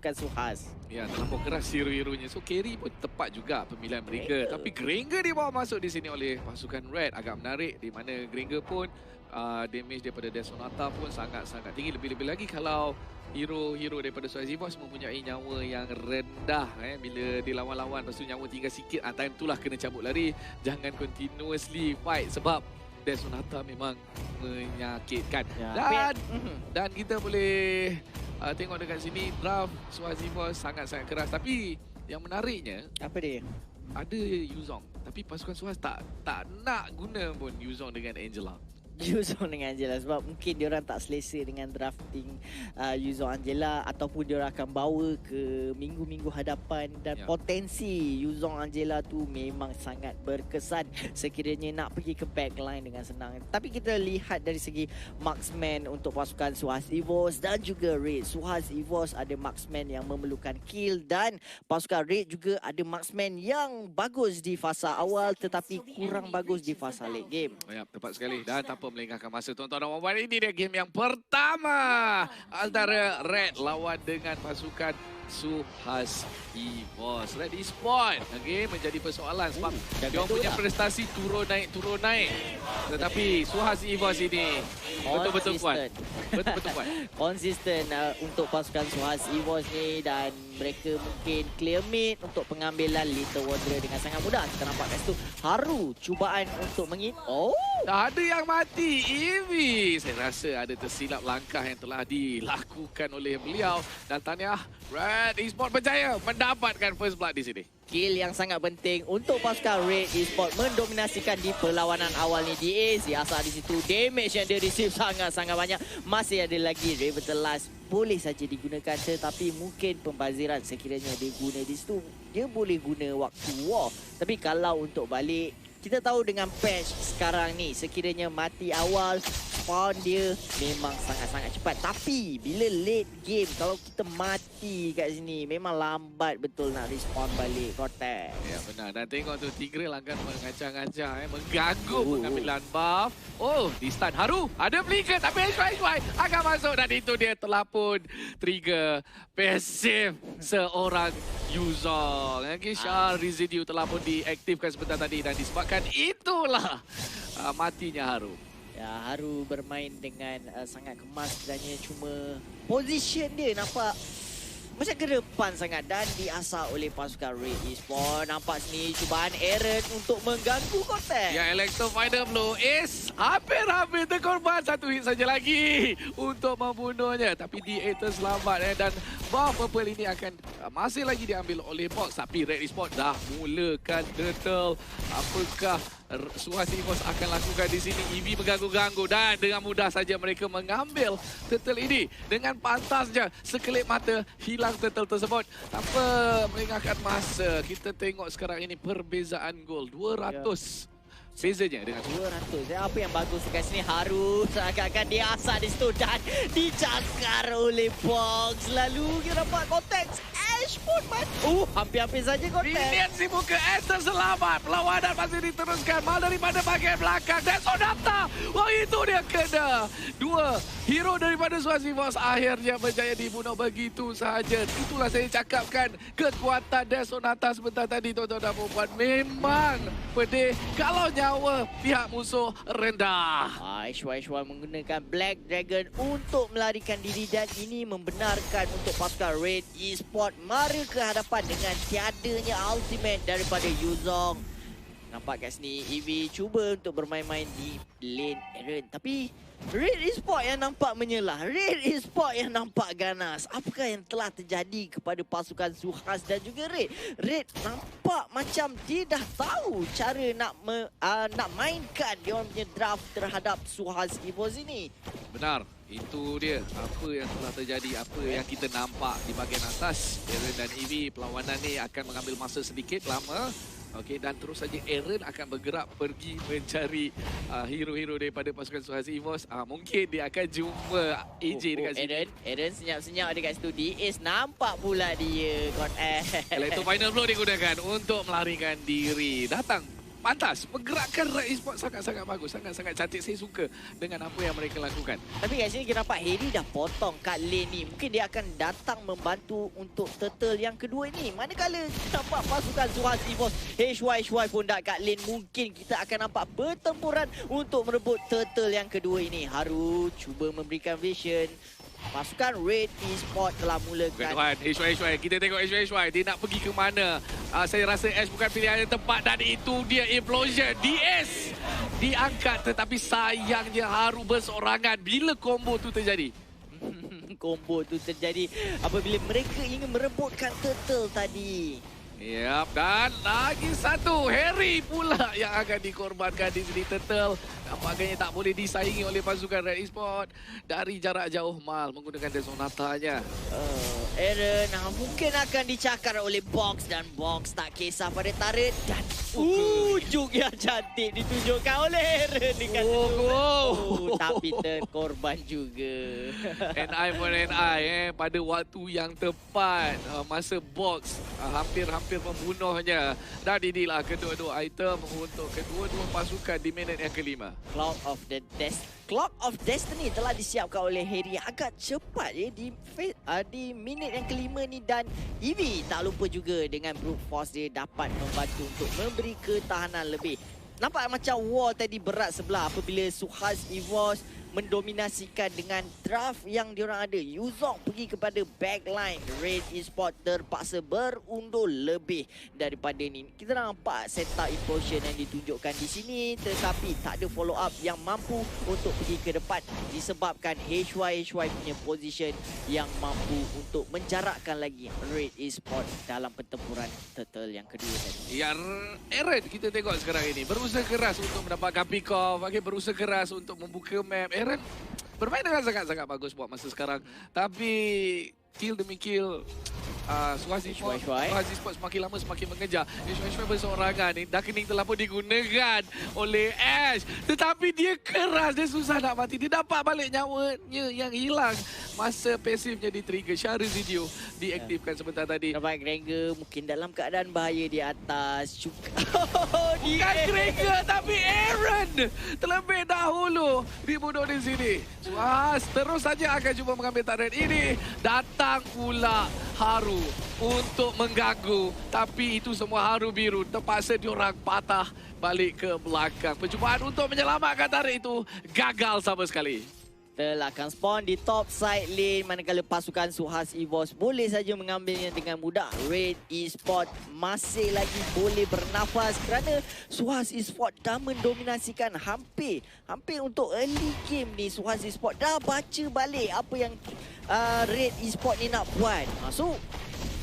pasukan Suhas. Ya, terlampau keras hero-heronya. So, carry pun tepat juga pemilihan mereka. Tapi Granger dibawa masuk di sini oleh pasukan Red. Agak menarik di mana Granger pun damage daripada Death Sonata pun sangat-sangat tinggi. Lebih-lebih lagi kalau hero-hero daripada Suhas EVOS mempunyai nyawa yang rendah. Bila dilawan-lawan, lepas tu nyawa tinggal sikit. Time itulah kena cabut lari. Jangan continuously fight sebab Death Sonata memang menyakitkan. Dan kita boleh tengok dekat sini draft Suhas EVOS sangat-sangat keras. Tapi yang menariknya, Apa dia? ada Yuzong. Tapi pasukan Suhas tak nak guna pun Yuzong dengan Angela. Yuzong dengan Angela sebab mungkin diorang tak selesa dengan drafting Yuzong Angela ataupun diorang akan bawa ke minggu-minggu hadapan dan potensi Yuzong Angela tu memang sangat berkesan sekiranya nak pergi ke backline dengan senang. Tapi kita lihat dari segi marksman untuk pasukan Suhas EVOS dan juga Red. Suhas EVOS ada marksman yang memerlukan kill dan pasukan Red juga ada marksman yang bagus di fasa awal tetapi kurang bagus di fasa late game. Ya, tepat sekali. Dan tanpa melengahkan masa, tuan-tuan dan puan-puan, ini dia game yang pertama antara Red lawan dengan pasukan Suhas EVOS. Red Esports menjadi persoalan sebab dia punya prestasi turun naik. Tetapi Suhas EVOS ini betul-betul kuat. Betul-betul kuat. Konsisten untuk pasukan Suhas EVOS ni dan mereka mungkin clear mid untuk pengambilan Little Wanderer dengan sangat mudah. Kita nampak kat situ Haru cubaan untuk Ada yang mati. Eevee. Saya rasa ada tersilap langkah yang telah dilakukan oleh beliau. Dan tahniah, Red Esports berjaya mendapatkan first blood di sini. Kill yang sangat penting untuk pasukan Red Esports mendominasikan di perlawanan awal ni. DA Siasat di situ, damage yang dia receive sangat-sangat banyak. Masih ada lagi Raven Last boleh saja digunakan tetapi mungkin pembaziran sekiranya dia guna di situ. Dia boleh guna waktu war. Tapi kalau untuk balik, kita tahu dengan patch sekarang ni sekiranya mati awal spawn dia memang sangat-sangat cepat. Tapi bila late game kalau kita mati kat sini memang lambat betul nak respawn balik Cortex. Ya benar. Dan tengok tu Tigreal akan mengacang-acang mengganggu pengambilan buff. Di stun Haru. Ada flicker tapi HY akan masuk dan itu dia telah pun trigger passive seorang Yuzong. Shah residue telah pun diaktifkan sebentar tadi dan disebabkan itulah matinya Haru. Ya, Haru bermain dengan sangat kemas sebenarnya, cuma position dia nampak macam ke depan sangat dan diasah oleh pasukan Red Esports. Nampak sini cubaan Eren untuk mengganggu Cortex. Ya, Electro Fighter Blue is hampir-hampir terkorban. Satu hit saja lagi untuk membunuhnya. Tapi DA terselamat dan buff purple ini akan masih lagi diambil oleh Box. Tapi Red Esports dah mulakan turtle. Apakah Suhas EVOS akan lakukan di sini? Eevee mengganggu-ganggu dan dengan mudah saja mereka mengambil turtle ini. Dengan pantasnya sekelip mata hilang turtle tersebut tanpa melengahkan masa. Kita tengok sekarang ini perbezaan gol 200. Bezanya dengan 200. Apa yang bagus dekat sini, Haru seakan-akan dia asal di situ dan dicakar oleh Box. Lalu dia dapat Cortex. Ash pun mati. Hampir-hampir saja Cortex. Lihat si muka Ash terselamat. Perlawanan masih diteruskan. Mal daripada bahagian belakang. Death Sonata. Itu dia kena. Dua hero daripada Suhas EVOS akhirnya berjaya dibunuh begitu sahaja. Itulah saya cakapkan. Kekuatan Death Sonata sebentar tadi, tuan-tuan dan puan-puan. Memang pedih kalau nyawa pihak musuh rendah. HY menggunakan Black Dragon untuk melarikan diri dan ini membenarkan untuk pasukan Red Esports mara ke hadapan dengan tiadanya ultimate daripada Yuzong. Nampak kat sini Eevee cuba untuk bermain-main di lane Eren. Tapi Red Esports yang nampak menyelah. Red Esports yang nampak ganas. Apakah yang telah terjadi kepada pasukan Suhas dan juga Red? Red nampak macam dia dah tahu cara nak mainkan dia orang punya draft terhadap Suhas EVOS ini. Benar. Itu dia apa yang telah terjadi, apa yang kita nampak di bahagian atas. Eren dan Eevee, perlawanan ni akan mengambil masa sedikit lama. Okey, dan terus saja Eren akan bergerak pergi mencari hero-hero daripada pasukan Suhas EVOS. Mungkin dia akan jumpa AJ dekat sini. Eren senyap-senyap dekat situ. Diaz nampak pula dia. Electro Final Blow digunakan untuk melarikan diri. Datang pantas. Pergerakan Red Esports sangat-sangat bagus. Sangat-sangat cantik. Saya suka dengan apa yang mereka lakukan. Tapi kat sini kita nampak Harry dah potong kat lane ni. Mungkin dia akan datang membantu untuk turtle yang kedua ini. Manakala kita nampak pasukan Suhas EVOS, HY pun dah kat lane. Mungkin kita akan nampak pertempuran untuk merebut turtle yang kedua ini. Haru cuba memberikan vision. Pasukan Red Esports telah mulakan. Tuan, HY. Kita tengok HY. Dia nak pergi ke mana? Saya rasa Ash bukan pilihan yang tepat. Dan itu dia implosion. DS diangkat tetapi sayangnya Haru bersorangan bila combo tu terjadi. Combo tu terjadi apabila mereka ingin merebutkan turtle tadi. Yap, dan lagi satu Harry pula yang akan dikorbankan di sini. Turtle nampaknya tak boleh disaingi oleh pasukan Red Esports dari jarak jauh. Mal menggunakan Desonatanya. Aaron mungkin akan dicakar oleh Box dan Box tak kisah pada turret dan ujung yang cantik ditunjukkan oleh Aaron dekat tapi terkorban juga. NI for NI pada waktu yang tepat. Masa Box hampir membunuhnya. Dan inilah kedua-dua item untuk kedua-dua pasukan di minit yang kelima. Clock of Destiny telah disiapkan oleh Harry agak cepat ya di minit yang kelima ni, dan Eevee tak lupa juga dengan brute force dia dapat membantu untuk memberi ketahanan lebih. Nampak macam war tadi berat sebelah apabila Suhas EVOS mendominasikan dengan draft yang diorang ada. Yuzong pergi kepada backline. Red Esports terpaksa berundur lebih daripada ni. Kita nampak setup implosion yang ditunjukkan di sini, tetapi tak ada follow up yang mampu untuk pergi ke depan disebabkan HY punya position yang mampu untuk menjarakkan lagi Red Esports dalam pertempuran turtle yang kedua tadi. Ya, Aaron kita tengok sekarang ini berusaha keras untuk mendapatkan pick off, berusaha keras untuk membuka map. Aaron bermain dengan sangat-sangat bagus buat masa sekarang. Tapi kill demi kill Suhas Esports semakin lama semakin mengejar. HY berseorangan ni. Darkening telah pun digunakan oleh Ash. Tetapi dia keras, dia susah nak mati. Dia dapat balik nyawanya yang hilang masa pasifnya di-trigger. Share Residio diaktifkan sebentar tadi. Nampak Granger mungkin dalam keadaan bahaya di atas. Bukan Granger tapi Aaron terlebih dahulu dibunuh di sini. Suhas terus saja akan cuba mengambil turret ini. Datang pula Haru untuk mengganggu, tapi itu semua Haru biru. Terpaksa diorang patah balik ke belakang. Percubaan untuk menyelamatkan turret itu gagal sama sekali. Telah akan spawn di top side lane, manakala pasukan Suhas EVOS boleh saja mengambilnya dengan mudah. Red Esports masih lagi boleh bernafas kerana Suhas Esports dah mendominasikan hampir untuk early game ni. Suhas Esports dah baca balik apa yang Red Esports ni nak buat. So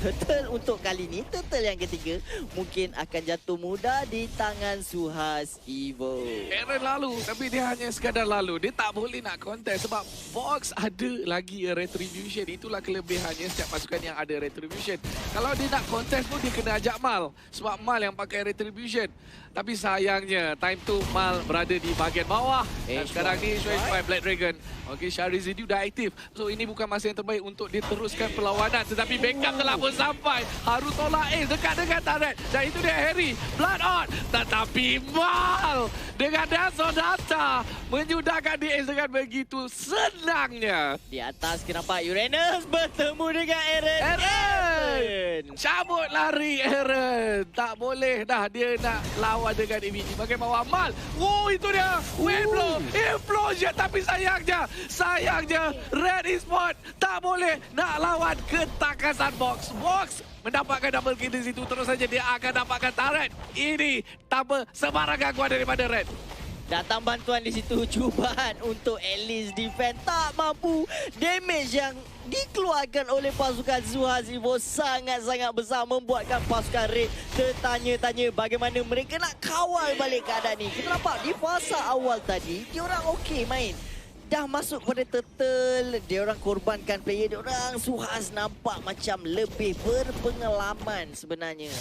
turtle untuk kali ni, turtle yang ketiga mungkin akan jatuh mudah di tangan Suhas EVOS. Aaron lalu, tapi dia hanya sekadar lalu. Dia tak boleh nak kontes sebab Box ada lagi retribution. Itulah kelebihannya setiap pasukan yang ada retribution. Kalau dia nak kontes pun dia kena ajak Mal, sebab Mal yang pakai retribution. Tapi sayangnya time tu Mal berada di bahagian bawah. Dan sekarang ni HY Black Dragon. Okey, Share Residio dah aktif. So ini bukan masa yang terbaik untuk diteruskan perlawanan. Tetapi backup telah pun sampai. Haru tolak Ace dekat dengan turret. Dan itu dia Harry. Blood on. Tetapi Mal dengan Desonata menyudahkan di Ace dengan begitu senangnya. Di atas kita nampak Uranus bertemu dengan Aaron. Cabut lari Aaron. Tak boleh dah dia nak lawan dengan EVG. Bagai bawah Mal. Oh, itu dia. Wind blow. Implosion. Tapi sayangnya Red Esports tak boleh nak lawan ketakasan Box. Box mendapatkan double kill di situ. Terus saja dia akan dapatkan turret. Ini tanpa sebarang gangguan daripada Red. Datang bantuan di situ, cubaan untuk at least defend tak mampu. Damage yang dikeluarkan oleh pasukan Suhas EVOS sangat-sangat besar, membuatkan pasukan Red tertanya-tanya bagaimana mereka nak kawal balik keadaan ni. Kita nampak di fasa awal tadi, diorang okey main. Dah masuk pada turtle, diorang korbankan player diorang. Suhas nampak macam lebih berpengalaman sebenarnya.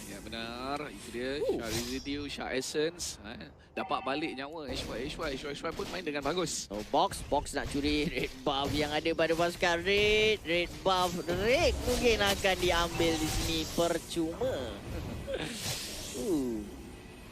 Ya benar, itu dia. Shah Residio, Shah Essence. Dapat balik nyawa HY pun main dengan bagus. So Box nak curi red buff yang ada pada pasukan Red. Red buff Red mungkin akan diambil di sini percuma.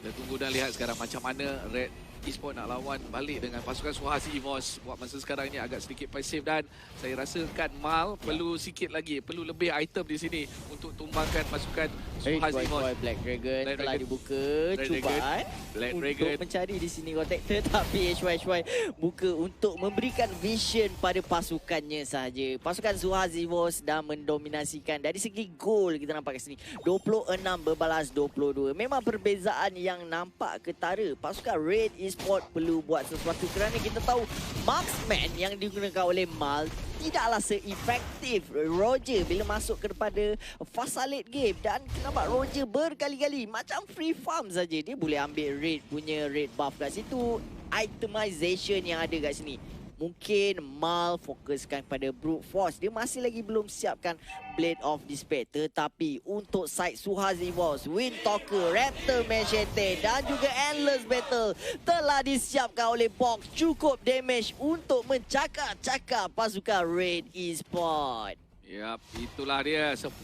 Kita tunggu dan lihat sekarang macam mana Red Esports nak lawan balik dengan pasukan Suhas EVOS. Buat masa sekarang ni agak sedikit pasif dan saya rasakan Mal perlu sikit lagi, perlu lebih item di sini untuk tumbangkan pasukan Suhas EVOS. Black Dragon Black telah Dragon. dibuka Black cubaan Black untuk Dragon. mencari di sini kotak, tetapi HY buka untuk memberikan vision pada pasukannya sahaja. Pasukan Suhas EVOS dah mendominasikan dari segi gol. Kita nampak kat sini 26 berbalas 22. Memang perbezaan yang nampak ketara. Pasukan Red Esports perlu buat sesuatu kerana kita tahu marksman yang digunakan oleh Mal tidaklah seefektif Roger bila masuk kepada fasa late game. Dan kita nampak Roger berkali-kali macam free farm saja. Dia boleh ambil red punya red buff kat situ. Itemization yang ada kat sini. Mungkin Mal fokuskan pada brute force. Dia masih lagi belum siapkan Blade of Despair. Tetapi untuk side Suhas EVOS, Windtalker, Raptor Machete dan juga Endless Battle telah disiapkan oleh Box. Cukup damage untuk mencakar-cakar pasukan Red Esports. Yap, itulah dia. 10-4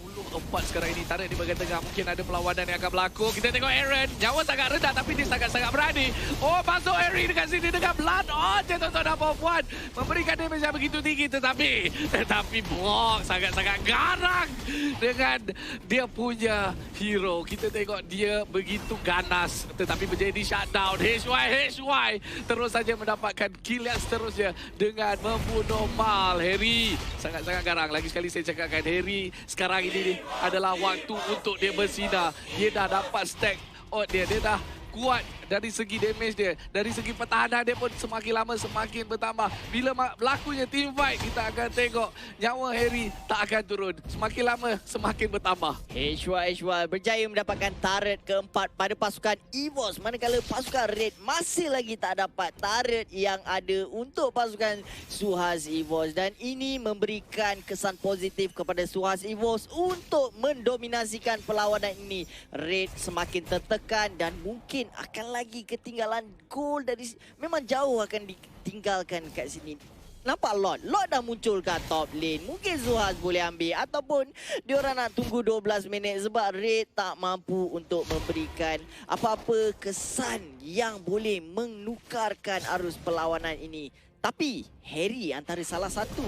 sekarang ini. Tarik di bahagian tengah. Mungkin ada perlawanan yang akan berlaku. Kita tengok Aaron. Nyawa sangat rendah tapi dia sangat-sangat berani. Oh, masuk Harry dekat sini dengan Blood. Oh, jatuh number 1. Memberikan damage yang begitu tinggi. Tetapi Box sangat-sangat garang dengan dia punya hero. Kita tengok dia begitu ganas. Tetapi menjadi shutdown. HY terus saja mendapatkan kill yang seterusnya dengan membunuh Mal. Harry sangat-sangat garang. Lagi sekali saya cakapkan Harry sekarang ini adalah waktu untuk dia bersinar. Dia dah dapat stack dia dah kuat dari segi damage dia, dari segi pertahanan dia pun semakin lama semakin bertambah. Bila berlakunya team fight, kita akan tengok nyawa Harry tak akan turun. Semakin lama semakin bertambah. HY berjaya mendapatkan turret keempat pada pasukan EVOS, manakala pasukan Red masih lagi tak dapat turret yang ada untuk pasukan Suhas EVOS. Dan ini memberikan kesan positif kepada Suhas EVOS untuk mendominasikan perlawanan ini. Red semakin tertekan dan mungkin akan lagi ketinggalan gol dari memang jauh akan ditinggalkan kat sini. Nampak Lord dah muncul kat top lane. Mungkin Suhas boleh ambil ataupun diorang nak tunggu 12 minit sebab Red tak mampu untuk memberikan apa-apa kesan yang boleh menukarkan arus perlawanan ini. Tapi Harry antara salah satu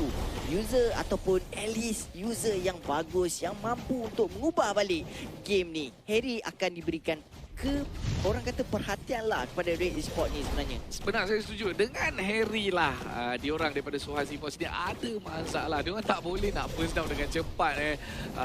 user ataupun at least user yang bagus yang mampu untuk mengubah balik game ni. Harry akan diberikan orang kata perhatian lah kepada Red Esports ni sebenarnya. Sebenarnya saya setuju dengan Harry lah. Diorang daripada Suhas EVOS dia ada masalah. Diorang tak boleh nak burst down dengan cepat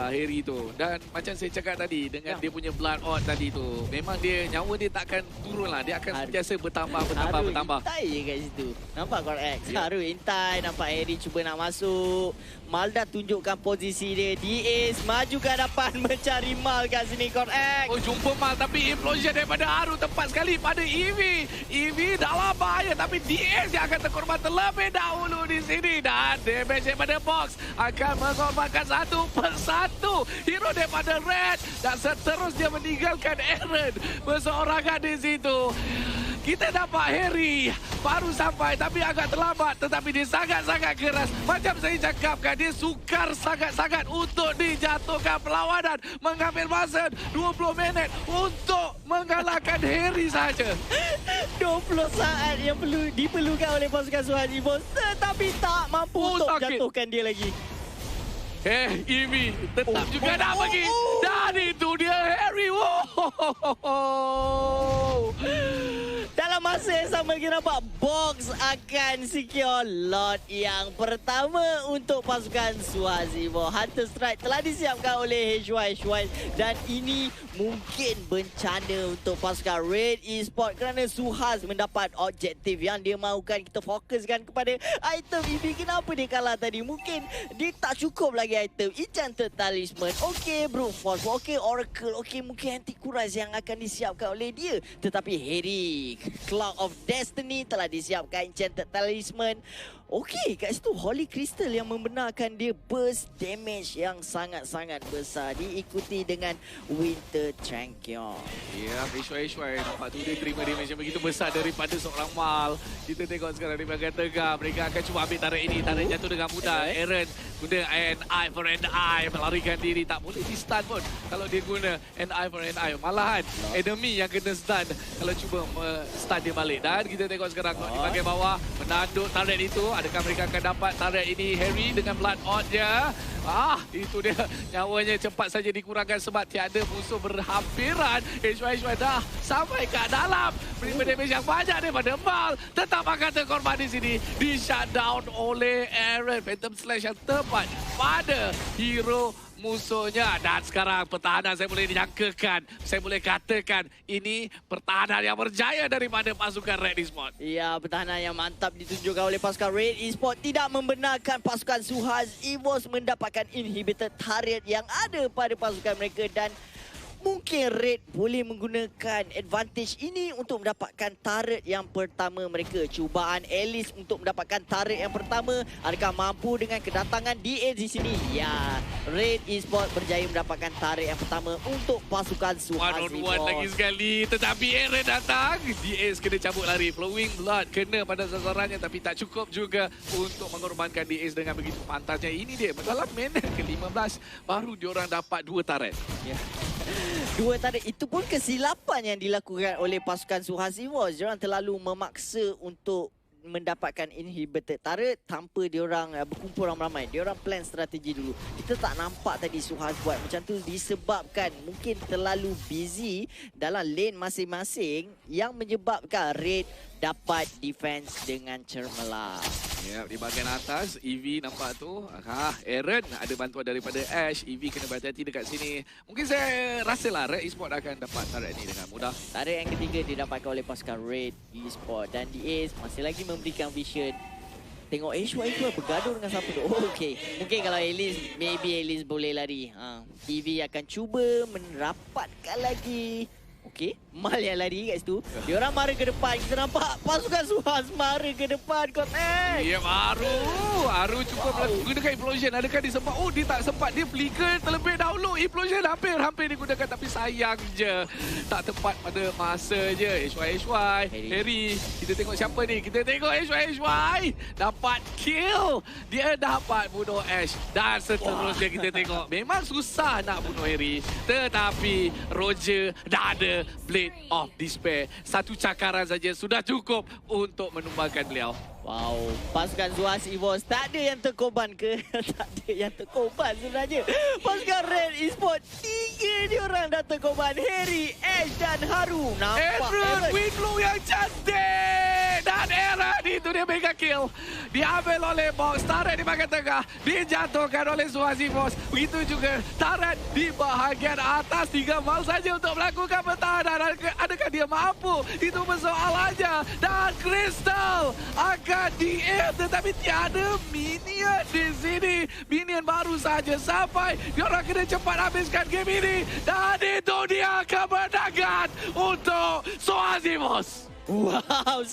Harry tu. Dan macam saya cakap tadi dengan dia punya blood out tadi tu, memang dia nyawa dia takkan turun lah. Dia akan sentiasa bertambah. Haru intai je kat situ. Nampak Cortex? Haru intai. Nampak Harry cuba nak masuk. Malda tunjukkan posisi dia. Diaz maju ke hadapan mencari Mal kat sini Cortex. Oh, jumpa Mal tapi implosion daripada Haru tepat sekali pada EV. EV dalam bahaya tapi DS yang akan terkorban terlebih dahulu di sini. Dan damage daripada Box akan mengorbankan satu persatu hero daripada Red. Dan seterusnya meninggalkan Aaron berseorangan di situ. Kita dapat Harry baru sampai tapi agak terlambat, tetapi dia sangat-sangat keras. Macam saya cakapkan, dia sukar sangat-sangat untuk dijatuhkan perlawanan. Mengambil masa 20 minit untuk mengalahkan Harry saja. 20 saat yang diperlukan oleh pasukan Suhas EVOS tetapi tak mampu untuk jatuhkan dia lagi. Ivy tetap juga nak pergi. Dan itu dia Harry. Dalam masa yang sama kita nampak Box akan secure lot yang pertama untuk pasukan Suhas EVOS. Hunter Strike telah disiapkan oleh HY dan ini mungkin bencana untuk pasukan Red Esports kerana Suhas mendapat objektif yang dia mahukan. Kita fokuskan kepada item ini. Kenapa dia kalah tadi? Mungkin dia tak cukup lagi item. Enchanted Talisman, okey, Brute Force, okey, Oracle, okey, mungkin Anti-Kuraz yang akan disiapkan oleh dia. Tetapi Harry, Cloud of Destiny telah disiapkan Enchanted Talisman. Okey, kat situ Holy Crystal yang membenarkan dia burst damage yang sangat-sangat besar. Diikuti dengan Winter Champion. Ya, Ishwai nampak tu dia terima damage yang begitu besar daripada seorang Mal. Kita tengok sekarang di bahagian tengah. Mereka akan cuba ambil tarik ini. Tarik jatuh dengan mudah. Aaron guna an eye for an eye. Melarikan diri. Tak boleh di stun pun kalau dia guna an eye for an eye. Malahan enemy yang kena stun kalau cuba stun dia balik. Dan kita tengok sekarang di bahagian bawah. Menanduk tarik itu. Adakah mereka akan dapat tarik ini Harry dengan blood odd-nya? Itu dia. Nyawanya cepat saja dikurangkan sebab tiada musuh berhampiran. Ishwai dah sampai ke dalam. Beri damage yang banyak daripada Mal. Tetap akan terkorban di sini. Di shutdown oleh Aaron. Phantom Slash yang tepat pada hero musuhnya. Dan sekarang pertahanan saya boleh dijangkakan. Saya boleh katakan ini pertahanan yang berjaya daripada pasukan Red Esports. Ya, pertahanan yang mantap ditunjukkan oleh pasukan Red Esports. Tidak membenarkan pasukan Suhaz EVOS mendapatkan inhibitor turret yang ada pada pasukan mereka. Dan mungkin Red boleh menggunakan advantage ini untuk mendapatkan turret yang pertama mereka. Cubaan Alice untuk mendapatkan turret yang pertama. Adakah mampu dengan kedatangan DA di sini? Ya, Red Esports berjaya mendapatkan turret yang pertama untuk pasukan Suhaz One lagi sekali. Tetapi Aaron datang. DA kena cabut lari. Flowing blood kena pada sasarannya tapi tak cukup juga untuk mengorbankan DA dengan begitu pantasnya. Ini dia dalam minit ke-15 baru diorang dapat 2 turret. Ya. 2 turret itu pun kesilapan yang dilakukan oleh pasukan Suhaz EVOS. Diorang terlalu memaksa untuk mendapatkan inhibitor turret tanpa diorang berkumpul ramai-ramai. Diorang plan strategi dulu. Kita tak nampak tadi Suhaz buat macam tu disebabkan mungkin terlalu busy dalam lane masing-masing yang menyebabkan Red dapat defense dengan cermelang. Ya, di bahagian atas EV nampak tu. Aaron ada bantuan daripada Ash. EV kena berhati-hati dekat sini. Mungkin saya rasalah Red Esports akan dapat tarik ni dengan mudah. Tarik yang ketiga didapatkan oleh pasukan Red Esports dan DA masih lagi memberikan vision. Tengok Ishwai tu bergaduh dengan siapa tu. Okey. Mungkin kalau Alice, maybe Alice boleh lari. EV akan cuba merapatkan lagi. Okey, Mal yang lari kat situ. Diorang mara ke depan. Kita nampak pasukan Suhaz mara ke depan. Kotek. Ya, Aru cukup gunakan implosion. Adakah dia sempat? Oh, dia tak sempat. Dia flicker terlebih dahulu. Implosion hampir digunakan tapi sayang je. Tak tepat pada masa je. Ishwai. Harry. Kita tengok siapa ni? Kita tengok Ishwai. Dapat kill. Dia dapat bunuh Ash. Dan seterusnya kita tengok. Memang susah nak bunuh Harry. Tetapi Roger dah ada Blade of Despair. Satu cakaran saja sudah cukup untuk menumbangkan beliau. Wow, pasukan Suhaz EVOS tak ada yang terkorban ke? Tak ada yang terkorban sebenarnya. Pasukan Red Esports, 3 diorang dah terkorban. Harry, Ash dan Haru. Nampak Aaron, Windblow yang cantik. Dan Aaron, itu dia mega kill. Diambil oleh box, turret di bahagian tengah. Dijatuhkan oleh Suhaz EVOS. Begitu juga turret di bahagian atas. 3 mal saja untuk melakukan pertahanan. Adakah dia mampu? Itu persoalannya. Dan Crystal akan di-air tetapi tiada minion di sini. Minion baru saja sampai. Diorang kena cepat habiskan game ini. Dan itu dia kemenangan untuk Suhaz EVOS. Wow,